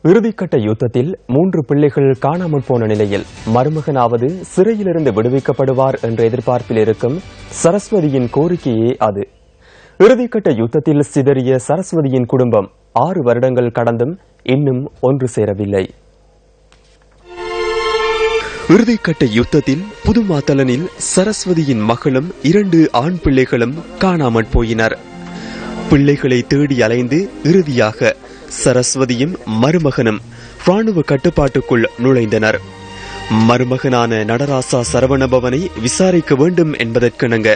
இறுதிக்கட்ட யுத்தத்தில் 3 பிள்ளைகள் காணாமல் போன நிலையில் மருமகனாவது சிறையிலிருந்து விடுவிக்கப்படுவார் என்ற எதிர்பார்ப்பில் இருக்கும் சரஸ்வதியின் கோரிக்கையே அது. இறுதிக்கட்ட யுத்தத்தில் சிதறிய சரஸ்வதியின் குடும்பம் 6 வருடங்கள் கடந்தும் இன்னும் ஒன்று சேரவில்லை. இறுதிக்கட்ட யுத்தத்தில் புதுமாத்தலனில் சரஸ்வதியின் மகளும் 2 ஆண் பிள்ளைகளும் காணாமல் போயினர். பிள்ளைகளை தேடி அலைந்து இறுதியாக சரஸ்வதியும் மருமகனும் ராணுவ கட்டுப்பாட்டுக்குள் நுழைந்தனர். மருமகனான நடராசா சரவணபவனை விசாரிக்க வேண்டும் என்பதற்கிணங்க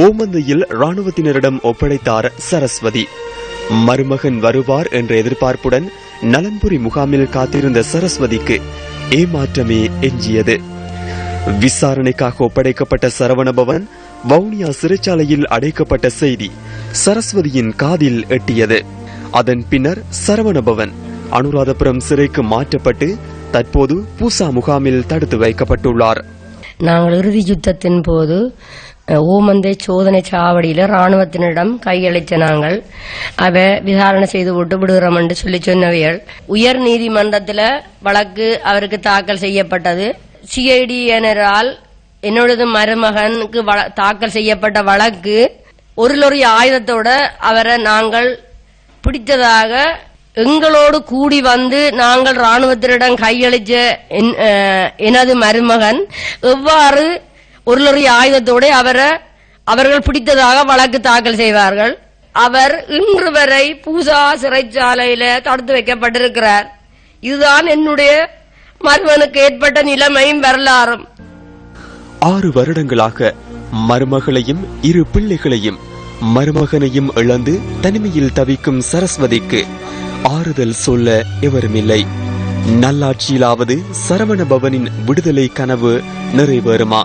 ஓமந்தையில் ராணுவத்தினரிடம் ஒப்படைத்தார் சரஸ்வதி. மருமகன் வருவார் என்ற எதிர்பார்ப்புடன் நலன்புரி முகாமில் காத்திருந்த சரஸ்வதிக்கு ஏமாற்றமே எஞ்சியது. விசாரணைக்காக ஒப்படைக்கப்பட்ட சரவணபவன் வவுனியா சிறைச்சாலையில் அடைக்கப்பட்ட செய்தி சரஸ்வதியின் காதில் எட்டியது. அதன் பின்னர் சரவணபவன் அனுராதபுரம் சிறைக்கு மாற்றப்பட்டு தற்போது பூசா முகாமில் தடுத்து வைக்கப்பட்டுள்ளார். நாங்கள் இறுதி யுத்தத்தின் போது ஓமந்தை சோதனை சாவடியில ராணுவத்தினரிடம் கையளித்த நாங்கள் அவ விசாரணை செய்து விட்டு விடுகிறோம் என்று சொல்லி சொன்னவைகள் உயர் நீதிமன்றத்தில் வழக்கு அவருக்கு தாக்கல் செய்யப்பட்டது. சிஐடியினரால் என்னோட மருமகனுக்கு தாக்கல் செய்யப்பட்ட வழக்கு ஒரு லொரி ஆயுதத்தோட அவரை நாங்கள் பிடித்ததாக எங்களோடு கூடி வந்து நாங்கள் ராணுவத்தினரிடம் கையளித்த எனது மருமகன் எவ்வாறு ஒரு லொரி ஆயுதத்தோடு அவர்கள் பிடித்ததாக வழக்கு தாக்கல் செய்வார்கள். அவர் இன்று வரை பூசா சிறைச்சாலையில தடுத்து வைக்கப்பட்டிருக்கிறார். இதுதான் என்னுடைய மருமகனுக்கு ஏற்பட்ட நிலைமையும் வரலாறும். 6 வருடங்களாக மருமகளையும் 2 பிள்ளைகளையும் மருமகனையும் இழந்து தனிமையில் தவிக்கும் சரஸ்வதிக்கு ஆறுதல் சொல்ல எவருமில்லை. நல்லாட்சியிலாவது சரவணபவனின் விடுதலை கனவு நிறைவேறுமா?